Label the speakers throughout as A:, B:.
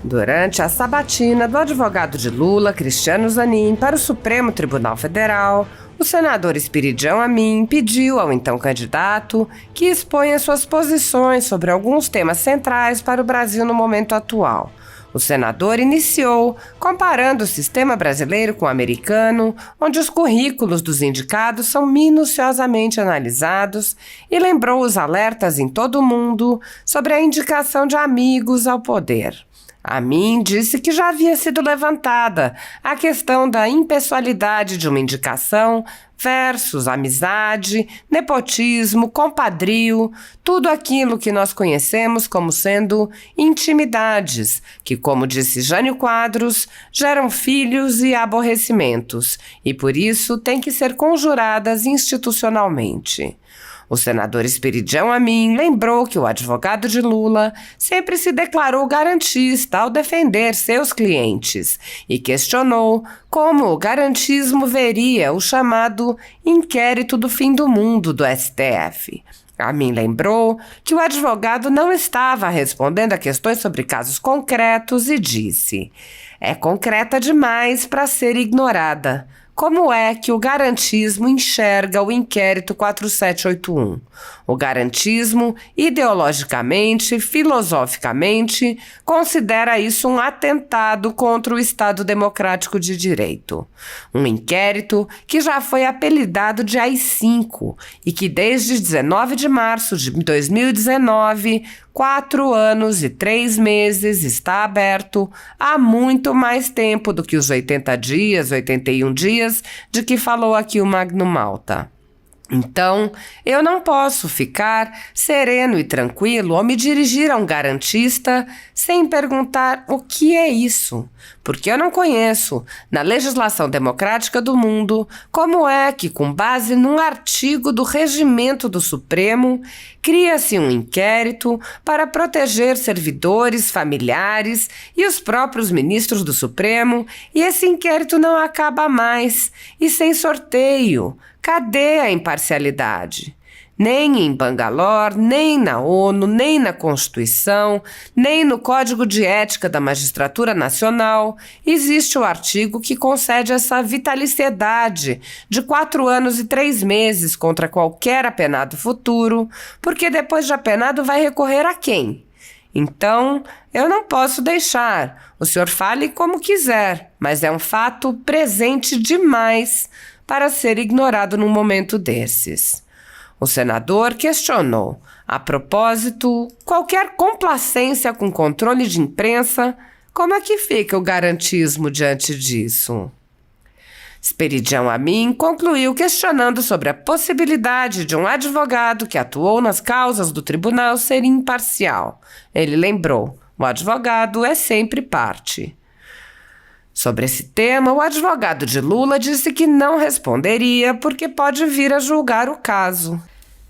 A: Durante a sabatina do advogado de Lula, Cristiano Zanin, para o Supremo Tribunal Federal, o senador Espiridião Amin pediu ao então candidato que exponha suas posições sobre alguns temas centrais para o Brasil no momento atual. O senador iniciou comparando o sistema brasileiro com o americano, onde os currículos dos indicados são minuciosamente analisados, e lembrou os alertas em todo o mundo sobre a indicação de amigos ao poder. Amin disse que já havia sido levantada a questão da impessoalidade de uma indicação versus amizade, nepotismo, compadrio, tudo aquilo que nós conhecemos como sendo intimidades, que, como disse Jânio Quadros, geram filhos e aborrecimentos, e por isso têm que ser conjuradas institucionalmente. O senador Espiridião Amin lembrou que o advogado de Lula sempre se declarou garantista ao defender seus clientes e questionou como o garantismo veria o chamado inquérito do fim do mundo do STF. Amin lembrou que o advogado não estava respondendo a questões sobre casos concretos e disse: "É concreta demais para ser ignorada. Como é que o garantismo enxerga o inquérito 4781? O garantismo, ideologicamente, filosoficamente, considera isso um atentado contra o Estado Democrático de Direito. Um inquérito que já foi apelidado de AI-5 e que desde 19 de março de 2019, 4 anos e 3 meses, está aberto há muito mais tempo do que os 80 dias, 81 dias, de que falou aqui o Magno Malta. Então, eu não posso ficar sereno e tranquilo ao me dirigir a um garantista sem perguntar o que é isso, porque eu não conheço, na legislação democrática do mundo, como é que, com base num artigo do Regimento do Supremo, cria-se um inquérito para proteger servidores, familiares e os próprios ministros do Supremo, e esse inquérito não acaba mais, e sem sorteio. Cadê a imparcialidade? Nem em Bangalore, nem na ONU, nem na Constituição, nem no Código de Ética da Magistratura Nacional existe o artigo que concede essa vitaliciedade de 4 anos e 3 meses contra qualquer apenado futuro, porque depois de apenado vai recorrer a quem? Então, eu não posso deixar. O senhor fale como quiser, mas é um fato presente demais para ser ignorado num momento desses. O senador questionou, a propósito, qualquer complacência com controle de imprensa, como é que fica o garantismo diante disso? Espiridião Amin concluiu questionando sobre a possibilidade de um advogado que atuou nas causas do tribunal ser imparcial. Ele lembrou, o advogado é sempre parte. Sobre esse tema, o advogado de Lula disse que não responderia porque pode vir a julgar o caso.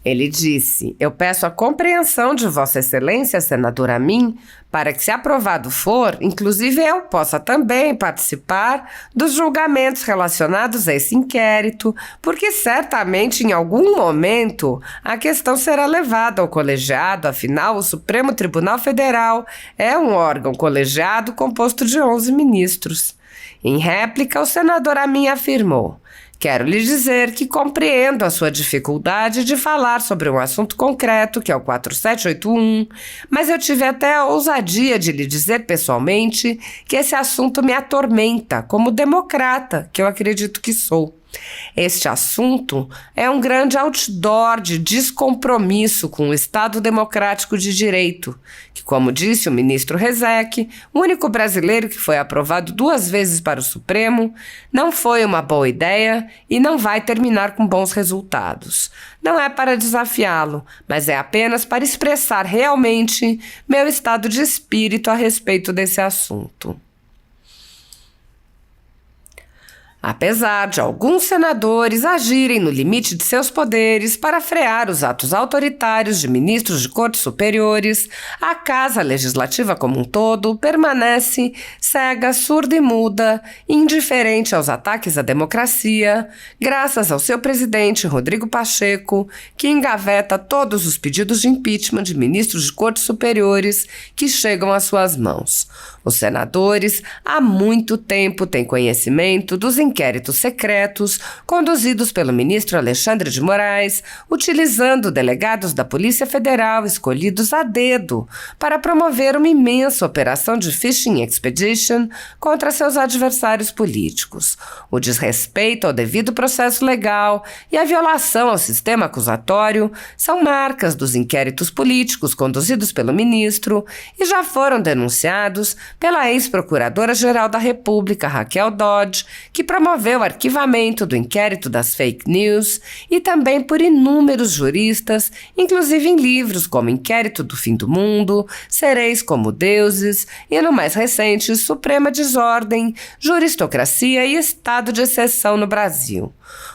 A: Ele disse: "Eu peço a compreensão de Vossa Excelência, senador Amin, para que, se aprovado for, inclusive eu possa também participar dos julgamentos relacionados a esse inquérito, porque certamente em algum momento a questão será levada ao colegiado, afinal o Supremo Tribunal Federal é um órgão colegiado composto de 11 ministros. Em réplica, o senador Amin afirmou: "Quero lhe dizer que compreendo a sua dificuldade de falar sobre um assunto concreto, que é o 4781, mas eu tive até a ousadia de lhe dizer pessoalmente que esse assunto me atormenta, como democrata, que eu acredito que sou. Este assunto é um grande outdoor de descompromisso com o Estado Democrático de Direito, que, como disse o ministro Rezec, o único brasileiro que foi aprovado 2 vezes para o Supremo, não foi uma boa ideia e não vai terminar com bons resultados. Não é para desafiá-lo, mas é apenas para expressar realmente meu estado de espírito a respeito desse assunto." Apesar de alguns senadores agirem no limite de seus poderes para frear os atos autoritários de ministros de cortes superiores, a Casa Legislativa como um todo permanece cega, surda e muda, indiferente aos ataques à democracia, graças ao seu presidente Rodrigo Pacheco, que engaveta todos os pedidos de impeachment de ministros de cortes superiores que chegam às suas mãos. Os senadores há muito tempo têm conhecimento dos inquéritos secretos conduzidos pelo ministro Alexandre de Moraes, utilizando delegados da Polícia Federal escolhidos a dedo para promover uma imensa operação de phishing expedition contra seus adversários políticos. O desrespeito ao devido processo legal e a violação ao sistema acusatório são marcas dos inquéritos políticos conduzidos pelo ministro e já foram denunciados pela ex-procuradora-geral da República, Raquel Dodge, que promoveu o arquivamento do inquérito das fake news, e também por inúmeros juristas, inclusive em livros como Inquérito do Fim do Mundo, Sereis como Deuses e, no mais recente, Suprema Desordem, Juristocracia e Estado de Exceção no Brasil.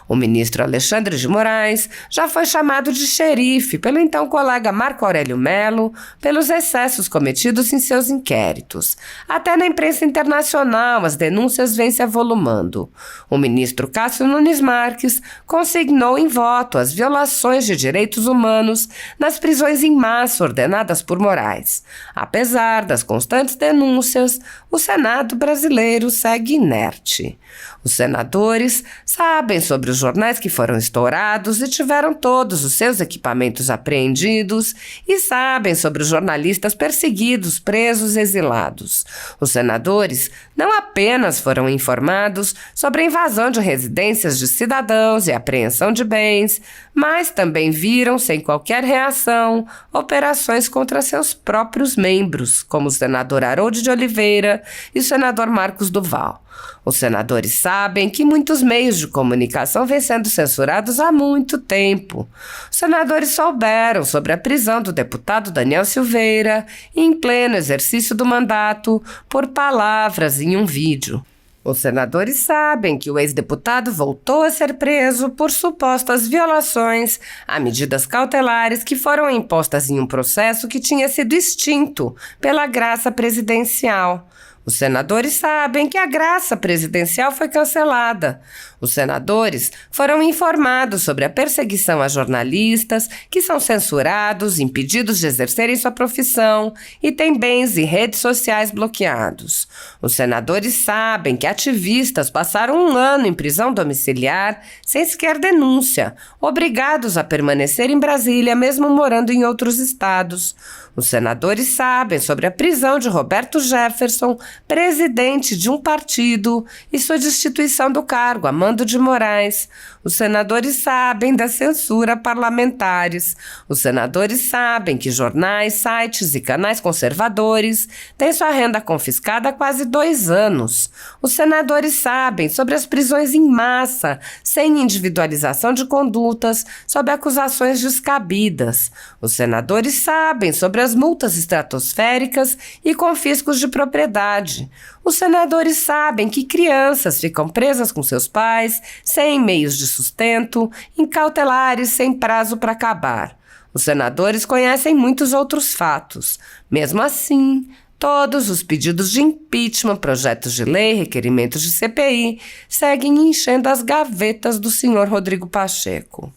A: O ministro Alexandre de Moraes já foi chamado de xerife pelo então colega Marco Aurélio Mello pelos excessos cometidos em seus inquéritos. Até na imprensa internacional as denúncias vêm se avolumando. O ministro Cássio Nunes Marques consignou em voto as violações de direitos humanos nas prisões em massa ordenadas por Moraes. Apesar das constantes denúncias, o Senado brasileiro segue inerte. Os senadores sabem sobre os jornais que foram estourados e tiveram todos os seus equipamentos apreendidos e sabem sobre os jornalistas perseguidos, presos e exilados. Os senadores não apenas foram informados sobre a invasão de residências de cidadãos e apreensão de bens, mas também viram, sem qualquer reação, operações contra seus próprios membros, como o senador Harold de Oliveira e o senador Marcos Duval. Os senadores sabem que muitos meios de comunicação vêm sendo censurados há muito tempo. Os senadores souberam sobre a prisão do deputado Daniel Silveira em pleno exercício do mandato por palavras em um vídeo. Os senadores sabem que o ex-deputado voltou a ser preso por supostas violações a medidas cautelares que foram impostas em um processo que tinha sido extinto pela graça presidencial. Os senadores sabem que a graça presidencial foi cancelada. Os senadores foram informados sobre a perseguição a jornalistas que são censurados, impedidos de exercerem sua profissão e têm bens e redes sociais bloqueados. Os senadores sabem que ativistas passaram 1 ano em prisão domiciliar sem sequer denúncia, obrigados a permanecer em Brasília mesmo morando em outros estados. Os senadores sabem sobre a prisão de Roberto Jefferson, presidente de um partido, e sua destituição do cargo a mando de Moraes. Os senadores sabem da censura a parlamentares. Os senadores sabem que jornais, sites e canais conservadores têm sua renda confiscada há quase 2 anos. Os senadores sabem sobre as prisões em massa, sem individualização de condutas, sob acusações descabidas. Os senadores sabem sobre as multas estratosféricas e confiscos de propriedade. Os senadores sabem que crianças ficam presas com seus pais, sem meios de sustento, em cautelares sem prazo para acabar. Os senadores conhecem muitos outros fatos. Mesmo assim, todos os pedidos de impeachment, projetos de lei, requerimentos de CPI, seguem enchendo as gavetas do senhor Rodrigo Pacheco.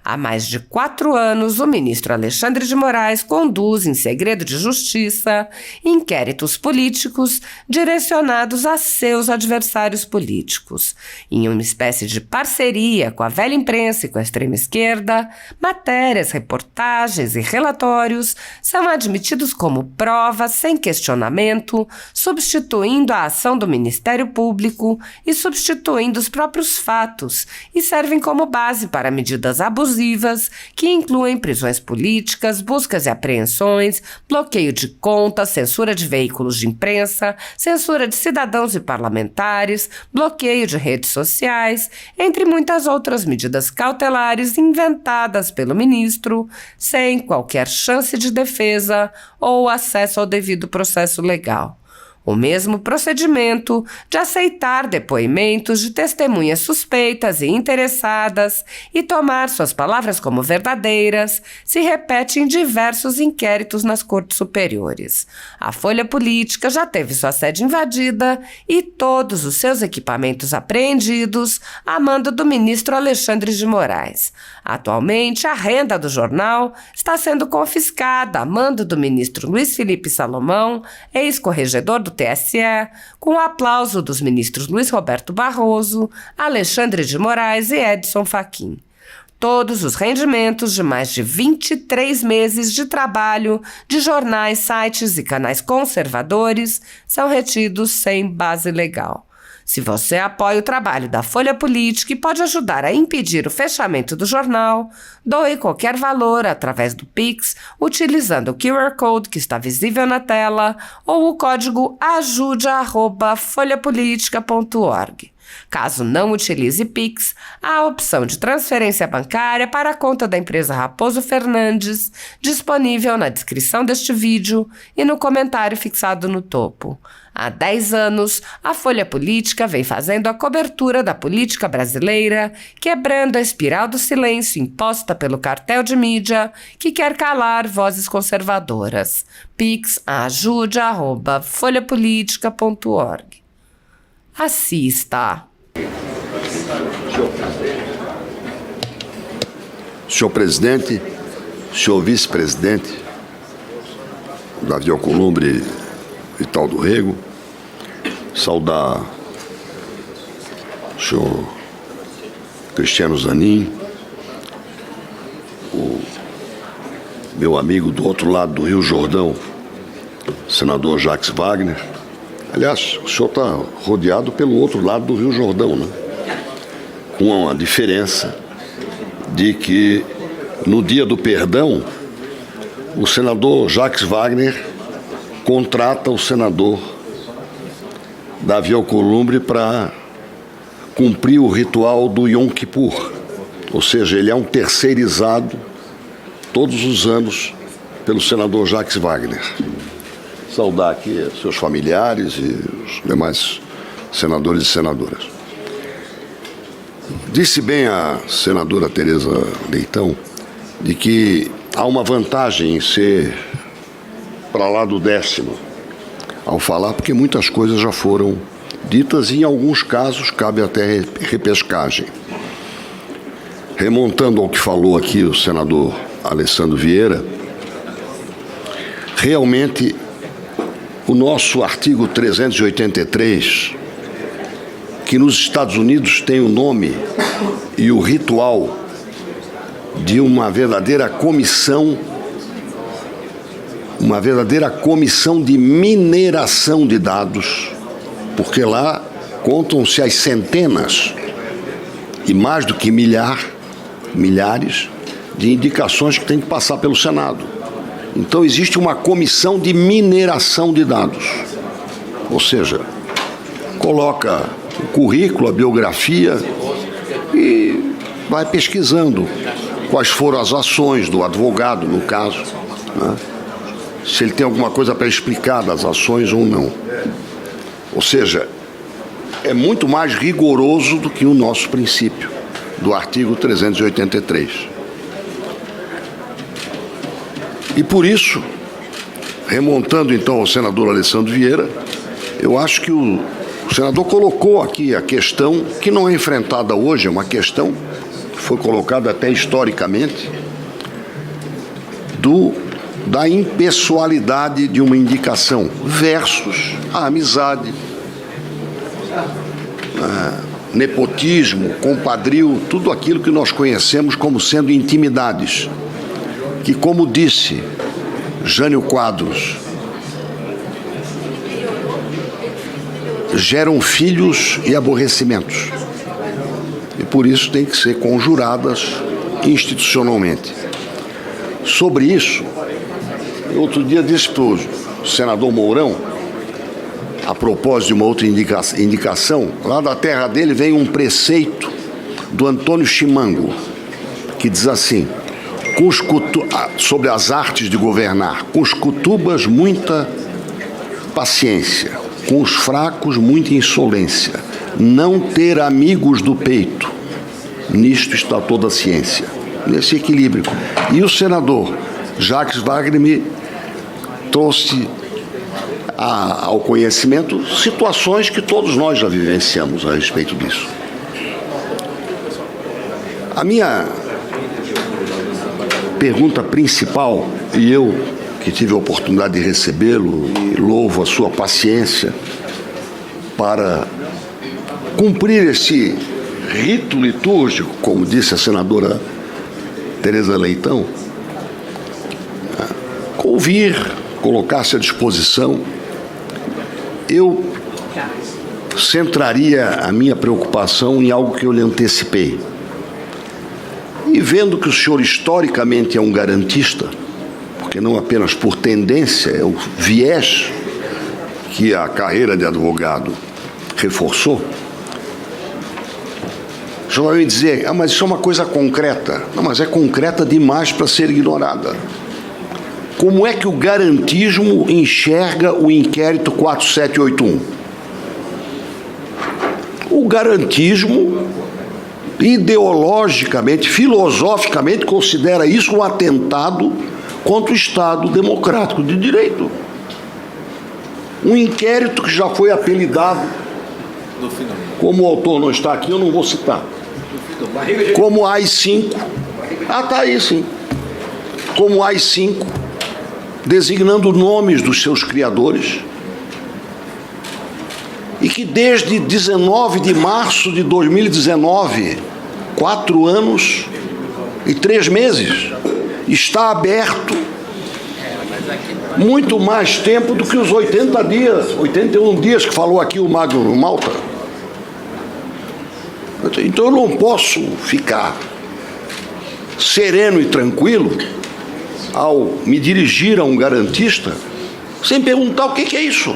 A: Há mais de 4 anos, o ministro Alexandre de Moraes conduz, em segredo de justiça, inquéritos políticos direcionados a seus adversários políticos. Em uma espécie de parceria com a velha imprensa e com a extrema esquerda, matérias, reportagens e relatórios são admitidos como prova sem questionamento, substituindo a ação do Ministério Público e substituindo os próprios fatos, e servem como base para medidas abusivas que incluem prisões políticas, buscas e apreensões, bloqueio de contas, censura de veículos de imprensa, censura de cidadãos e parlamentares, bloqueio de redes sociais, entre muitas outras medidas cautelares inventadas pelo ministro, sem qualquer chance de defesa ou acesso ao devido processo legal. O mesmo procedimento de aceitar depoimentos de testemunhas suspeitas e interessadas e tomar suas palavras como verdadeiras se repete em diversos inquéritos nas cortes superiores. A Folha Política já teve sua sede invadida e todos os seus equipamentos apreendidos a mando do ministro Alexandre de Moraes. Atualmente, a renda do jornal está sendo confiscada a mando do ministro Luiz Felipe Salomão, ex-corregedor do TSE, com o aplauso dos ministros Luiz Roberto Barroso, Alexandre de Moraes e Edson Fachin. Todos os rendimentos de mais de 23 meses de trabalho de jornais, sites e canais conservadores são retidos sem base legal. Se você apoia o trabalho da Folha Política e pode ajudar a impedir o fechamento do jornal, doe qualquer valor através do Pix, utilizando o QR Code que está visível na tela ou o código ajude@folhapolitica.org. Caso não utilize Pix, há a opção de transferência bancária para a conta da empresa Raposo Fernandes, disponível na descrição deste vídeo e no comentário fixado no topo. Há 10 anos, a Folha Política vem fazendo a cobertura da política brasileira, quebrando a espiral do silêncio imposta pelo cartel de mídia que quer calar vozes conservadoras. Pix ajude@folhapolitica.org. Assista.
B: Senhor presidente, senhor vice-presidente, Davi Alcolumbre e tal do Rego, saudar o senhor Cristiano Zanin, o meu amigo do outro lado do Rio Jordão, senador Jacques Wagner. Aliás, o senhor está rodeado pelo outro lado do Rio Jordão, né? Com a diferença de que no dia do perdão, o senador Jacques Wagner contrata o senador Davi Alcolumbre para cumprir o ritual do Yom Kippur. Ou seja, ele é um terceirizado todos os anos pelo senador Jacques Wagner. Saudar aqui seus familiares e os demais senadores e senadoras. Disse bem a senadora Tereza Leitão de que há uma vantagem em ser para lá do 10º ao falar, porque muitas coisas já foram ditas e em alguns casos cabe até repescagem. Remontando ao que falou aqui o senador Alessandro Vieira, realmente o nosso artigo 383, que nos Estados Unidos tem o nome e o ritual de uma verdadeira comissão de mineração de dados, porque lá contam-se as centenas e mais do que milhares de indicações que tem que passar pelo Senado. Então existe uma comissão de mineração de dados, ou seja, coloca o currículo, a biografia e vai pesquisando quais foram as ações do advogado, no caso, né? Se ele tem alguma coisa para explicar das ações ou não. Ou seja, é muito mais rigoroso do que o nosso princípio do artigo 383. E por isso, remontando então ao senador Alessandro Vieira, eu acho que o senador colocou aqui a questão que não é enfrentada hoje, é uma questão que foi colocada até historicamente, da impessoalidade de uma indicação versus a amizade, nepotismo, compadrio, tudo aquilo que nós conhecemos como sendo intimidades, que, como disse Jânio Quadros, geram filhos e aborrecimentos, e por isso tem que ser conjuradas institucionalmente. Sobre isso, outro dia disse para o senador Mourão, a propósito de uma outra indicação, lá da terra dele vem um preceito do Antônio Chimango, que diz assim, sobre as artes de governar: com os cutubas muita paciência, com os fracos muita insolência, não ter amigos do peito. Nisto está toda a ciência, nesse equilíbrio. E o senador Jacques Wagner me trouxe ao conhecimento situações que todos nós já vivenciamos a respeito disso. A minha pergunta principal, e eu que tive a oportunidade de recebê-lo, e louvo a sua paciência para cumprir esse rito litúrgico, como disse a senadora Tereza Leitão, ouvir, colocar-se à disposição. Eu centraria a minha preocupação em algo que eu lhe antecipei. E vendo que o senhor historicamente é um garantista, porque não apenas por tendência, é o viés que a carreira de advogado reforçou, o senhor vai me dizer, mas isso é uma coisa concreta. Não, mas é concreta demais para ser ignorada. Como é que o garantismo enxerga o inquérito 4781? O garantismo, ideologicamente, filosoficamente, considera isso um atentado contra o Estado democrático de direito. Um inquérito que já foi apelidado, como o autor não está aqui, eu não vou citar, como AI-5. Está aí sim. Como AI-5, designando nomes dos seus criadores, e que desde 19 de março de 2019, 4 anos e 3 meses, está aberto muito mais tempo do que os 80 dias, 81 dias que falou aqui o Magno Malta. Então eu não posso ficar sereno e tranquilo ao me dirigir a um garantista sem perguntar o que é isso.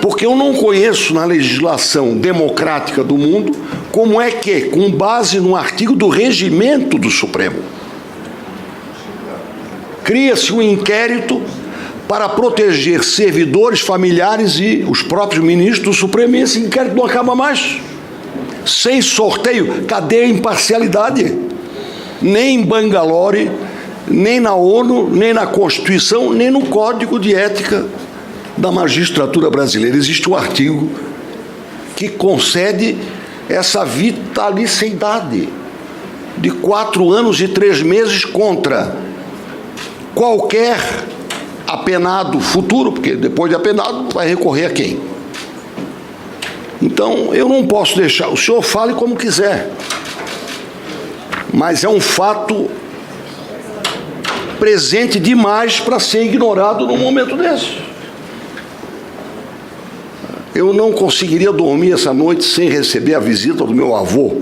B: Porque eu não conheço na legislação democrática do mundo como é que, com base num artigo do regimento do Supremo, cria-se um inquérito para proteger servidores, familiares e os próprios ministros do Supremo, e esse inquérito não acaba mais. Sem sorteio, cadê a imparcialidade? Nem em Bangalore, nem na ONU, nem na Constituição, nem no Código de Ética da magistratura brasileira existe um artigo que concede essa vitaliciedade de 4 anos e 3 meses contra qualquer apenado futuro, porque depois de apenado vai recorrer a quem? Então eu não posso deixar, o senhor fale como quiser, mas é um fato presente demais para ser ignorado num momento desse. Eu não conseguiria dormir essa noite sem receber a visita do meu avô,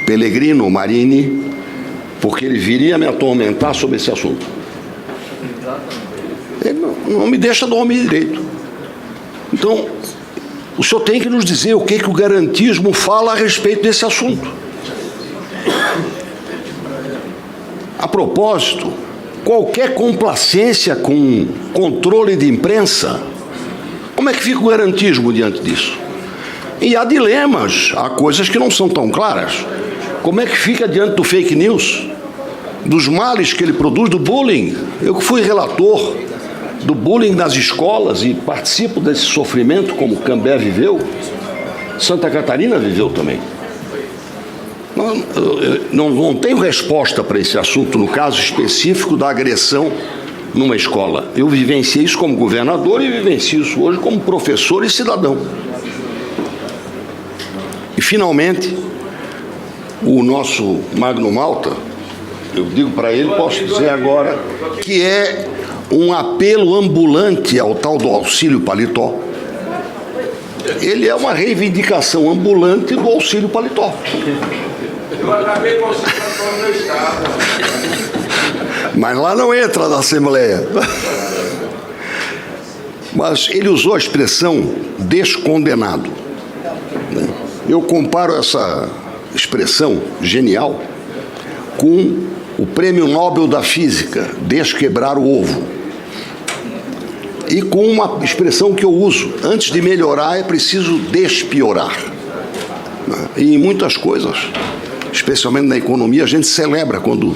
B: Pellegrino Marini, porque ele viria me atormentar sobre esse assunto. Ele não me deixa dormir direito. Então, o senhor tem que nos dizer o que o garantismo fala a respeito desse assunto. A propósito, qualquer complacência com controle de imprensa, como é que fica o garantismo diante disso? E há dilemas, há coisas que não são tão claras. Como é que fica diante do fake news, dos males que ele produz, do bullying? Eu que fui relator do bullying nas escolas e participo desse sofrimento, como Cambé viveu, Santa Catarina viveu também. Não tenho resposta para esse assunto, no caso específico da agressão numa escola. Eu vivenciei isso como governador e vivencio isso hoje como professor e cidadão. E, finalmente, o nosso Magno Malta, eu digo para ele, posso dizer agora, que é um apelo ambulante ao tal do auxílio paletó. Ele é uma reivindicação ambulante do auxílio paletó.
C: Eu acabei com o auxílio paletó no meu estado.
B: Mas lá não entra na Assembleia. Mas ele usou a expressão descondenado. Eu comparo essa expressão genial com o Prêmio Nobel da Física, desquebrar o ovo. e com uma expressão que eu uso: antes de melhorar é preciso despiorar. E em muitas coisas, especialmente na economia, a gente celebra quando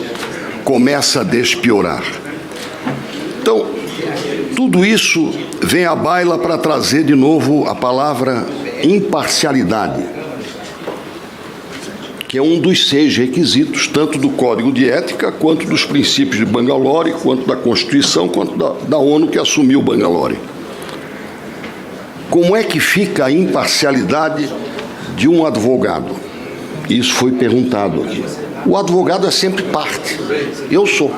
B: começa a despiorar. Então, tudo isso vem à baila para trazer de novo a palavra imparcialidade, que é um dos 6 requisitos, tanto do Código de Ética, quanto dos princípios de Bangalore, quanto da Constituição, quanto da ONU que assumiu Bangalore. Como é que fica a imparcialidade de um advogado? Isso foi perguntado aqui. O advogado é sempre parte. Eu sou.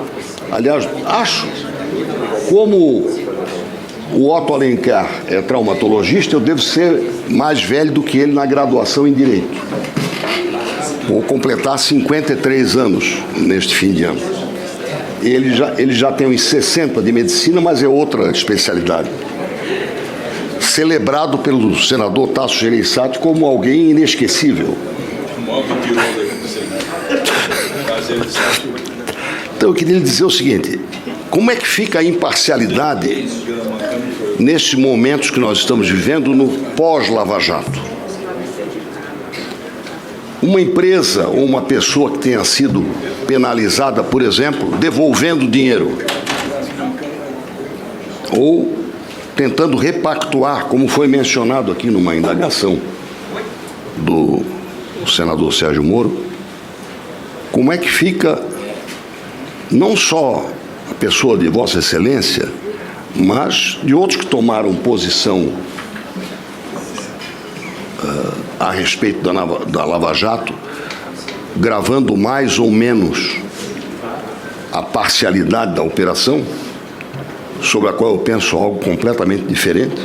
B: Aliás, acho, como o Otto Alencar é traumatologista, eu devo ser mais velho do que ele na graduação em Direito. Vou completar 53 anos neste fim de ano. Ele já tem uns 60 de medicina, mas é outra especialidade. Celebrado pelo senador Tasso Gereissati como alguém inesquecível. Então eu queria lhe dizer o seguinte: como é que fica a imparcialidade nesses momentos que nós estamos vivendo no pós-Lava Jato? Uma empresa ou uma pessoa que tenha sido penalizada, por exemplo, devolvendo dinheiro ou tentando repactuar, como foi mencionado aqui numa indagação do senador Sérgio Moro, como é que fica não só a pessoa de Vossa Excelência, mas de outros que tomaram posição a respeito da Lava Jato, gravando mais ou menos a parcialidade da operação, sobre a qual eu penso algo completamente diferente?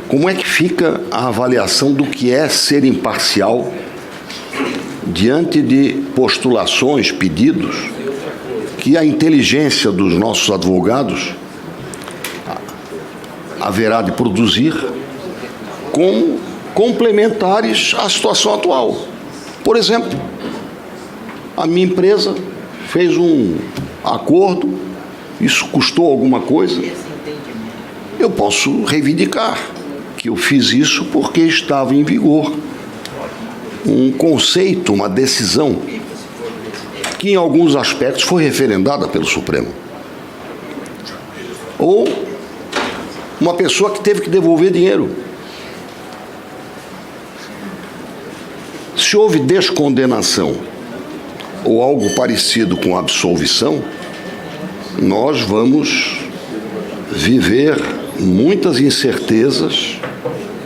B: Como é que fica a avaliação do que é ser imparcial diante de postulações, pedidos, que a inteligência dos nossos advogados haverá de produzir como complementares à situação atual? Por exemplo, a minha empresa fez um acordo, isso custou alguma coisa, eu posso reivindicar que eu fiz isso porque estava em vigor um conceito, uma decisão que em alguns aspectos foi referendada pelo Supremo. Ou uma pessoa que teve que devolver dinheiro. Se houve descondenação ou algo parecido com absolvição, nós vamos viver muitas incertezas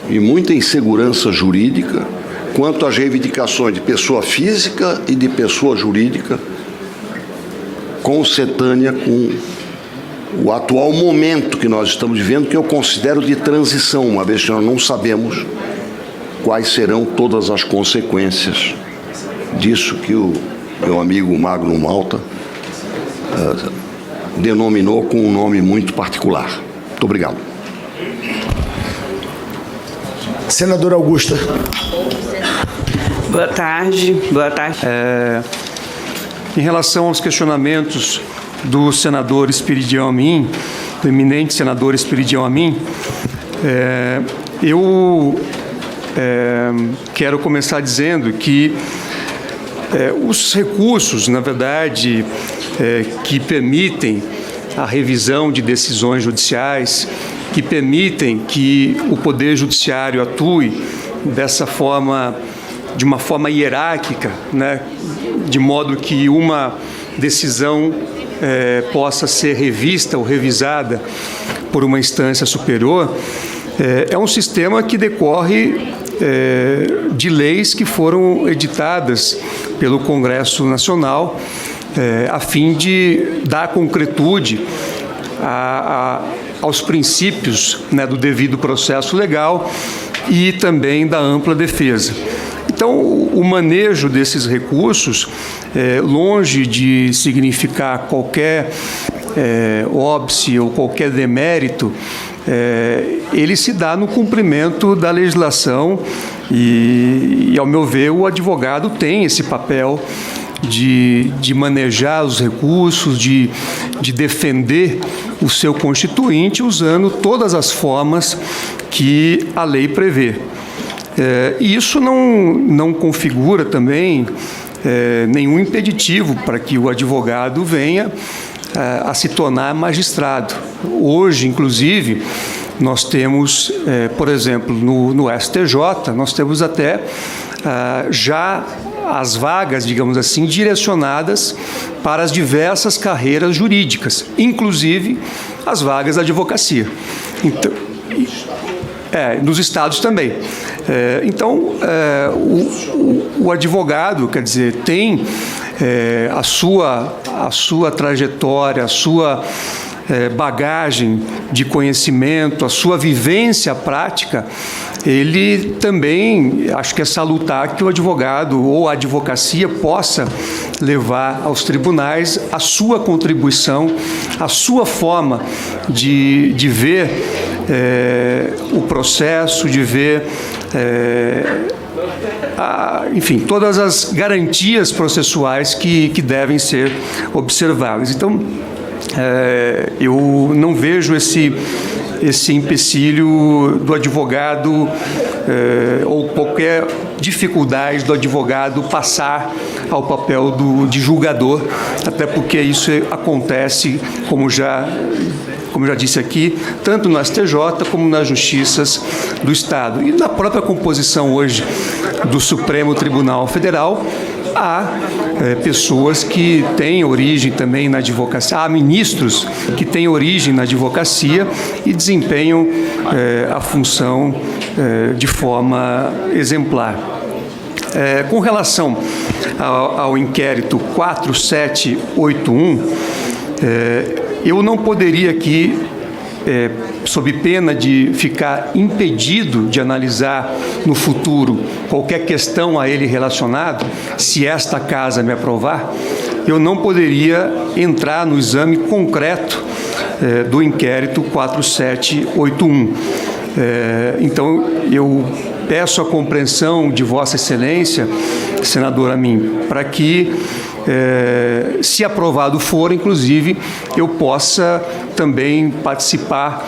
B: e muita insegurança jurídica quanto às reivindicações de pessoa física e de pessoa jurídica, concetânea com o atual momento que nós estamos vivendo, que eu considero de transição, uma vez que nós não sabemos quais serão todas as consequências disso que o meu amigo Magno Malta denominou com um nome muito particular. Muito obrigado.
D: Senadora Augusta.
E: Boa tarde. Boa tarde.
F: Em relação aos questionamentos do senador Espiridião Amin, do eminente senador Espiridião Amin, eu quero começar dizendo que os recursos, na verdade, que permitem a revisão de decisões judiciais, que permitem que o Poder Judiciário atue dessa forma, de uma forma hierárquica, né, de modo que uma decisão possa ser revista ou revisada por uma instância superior, é um sistema que decorre de leis que foram editadas pelo Congresso Nacional a fim de dar concretude aos princípios, né, do devido processo legal e também da ampla defesa. Então, o manejo desses recursos, longe de significar qualquer óbice ou qualquer demérito, ele se dá no cumprimento da legislação e, ao meu ver, o advogado tem esse papel de manejar os recursos, de defender o seu constituinte usando todas as formas que a lei prevê. E isso não configura também nenhum impeditivo para que o advogado venha a se tornar magistrado. Hoje, inclusive, nós temos, por exemplo, no STJ, nós temos até já as vagas, digamos assim, direcionadas para as diversas carreiras jurídicas, inclusive as vagas da advocacia. Então, nos estados também. Então, o advogado, quer dizer, tem a sua trajetória, a sua bagagem de conhecimento, a sua vivência prática, ele também, acho que é salutar que o advogado ou a advocacia possa levar aos tribunais a sua contribuição, a sua forma de ver o processo, de ver, enfim, todas as garantias processuais que devem ser observadas. Então, eu não vejo esse empecilho do advogado ou qualquer dificuldade do advogado passar ao papel de julgador, até porque isso acontece, como já disse aqui, tanto no STJ como nas justiças do Estado. E na própria composição hoje do Supremo Tribunal Federal, há pessoas que têm origem também na advocacia, há ministros que têm origem na advocacia e desempenham a função de forma exemplar. Com relação ao inquérito 4781, eu não poderia aqui, sob pena de ficar impedido de analisar no futuro qualquer questão a ele relacionado, se esta casa me aprovar, eu não poderia entrar no exame concreto do inquérito 4781. Então, eu peço a compreensão de Vossa Excelência, senador Amin, para que, se aprovado for, inclusive, eu possa também participar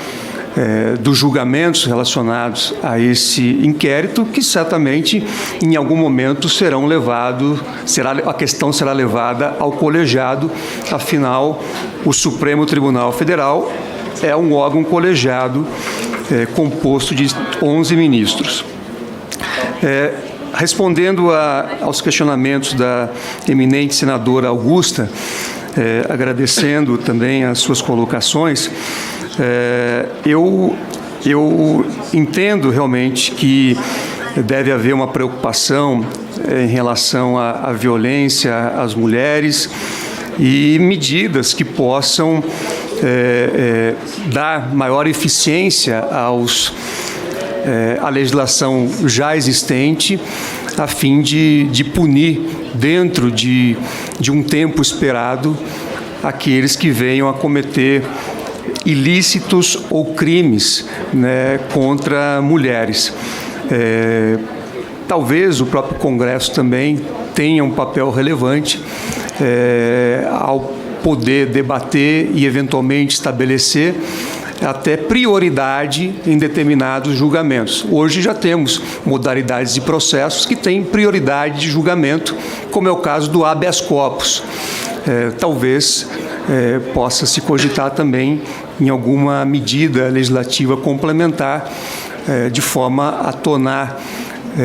F: dos julgamentos relacionados a esse inquérito, que certamente em algum momento a questão será levada ao colegiado. Afinal, o Supremo Tribunal Federal é um órgão colegiado composto de 11 ministros. Respondendo aos questionamentos da eminente senadora Augusta, agradecendo também as suas colocações, eu entendo realmente que deve haver uma preocupação em relação à violência às mulheres e medidas que possam dar maior eficiência à legislação já existente, a fim de punir, dentro de um tempo esperado, aqueles que venham a cometer ilícitos ou crimes, né, contra mulheres. Talvez o próprio Congresso também tenha um papel relevante ao poder debater e, eventualmente, estabelecer até prioridade em determinados julgamentos. Hoje já temos modalidades de processos que têm prioridade de julgamento, como é o caso do habeas corpus. Talvez possa se cogitar também em alguma medida legislativa complementar, de forma a tornar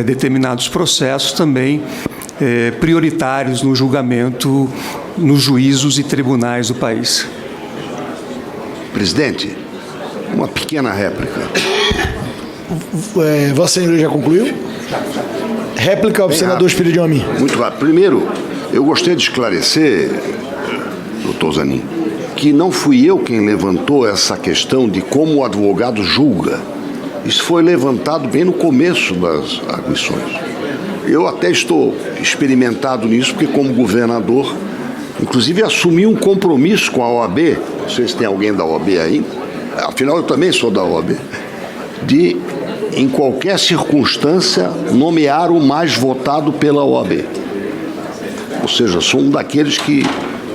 F: determinados processos também prioritários no julgamento, nos juízos e tribunais do país.
B: Presidente, uma pequena réplica.
D: Vossa Senhoria já concluiu? Réplica ao senador Espiridião Amin.
B: Muito rápido. Primeiro, eu gostaria de esclarecer, doutor Zanin, que não fui eu quem levantou essa questão de como o advogado julga. Isso foi levantado bem no começo das admissões. Eu até estou experimentado nisso, porque como governador, inclusive assumi um compromisso com a OAB, não sei se tem alguém da OAB aí, afinal eu também sou da OAB, de, em qualquer circunstância, nomear o mais votado pela OAB. Ou seja, sou um daqueles que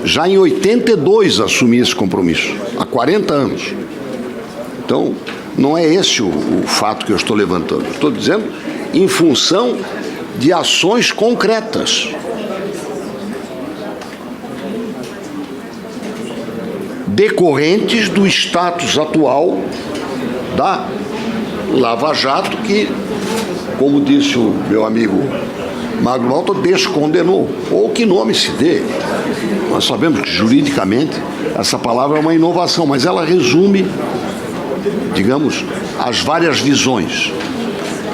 B: já em 82 assumi esse compromisso, há 40 anos. Então, não é esse o fato que eu estou levantando. Estou dizendo em função de ações concretas. Decorrentes do status atual da Lava Jato, que, como disse o meu amigo Magno Malta, descondenou, ou que nome se dê. Nós sabemos que juridicamente essa palavra é uma inovação, mas ela resume, digamos, as várias visões.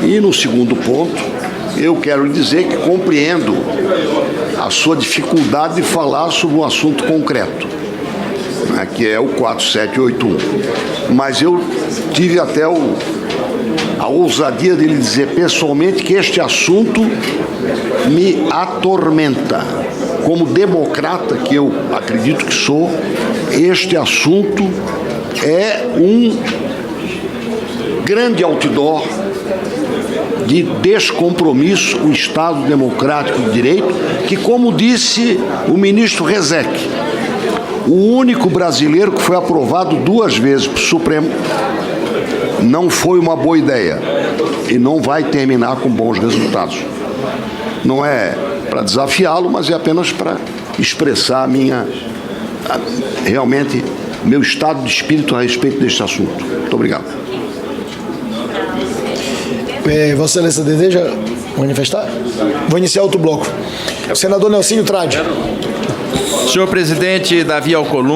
B: E no segundo ponto, eu quero dizer que compreendo a sua dificuldade de falar sobre um assunto concreto, né, que é o 4781. Mas eu tive até a ousadia de lhe dizer pessoalmente que este assunto me atormenta. Como democrata que eu acredito que sou, este assunto é um grande outdoor de descompromisso com o Estado Democrático de Direito, que, como disse o ministro Rezec, o único brasileiro que foi aprovado 2 vezes para o Supremo, não foi uma boa ideia e não vai terminar com bons resultados. Não é para desafiá-lo, mas é apenas para expressar realmente meu estado de espírito a respeito deste assunto. Muito obrigado.
D: Vossa Excelência deseja manifestar? Vou iniciar outro bloco. Senador Nelsinho Trade.
E: Senhor presidente Davi Alcolumbre,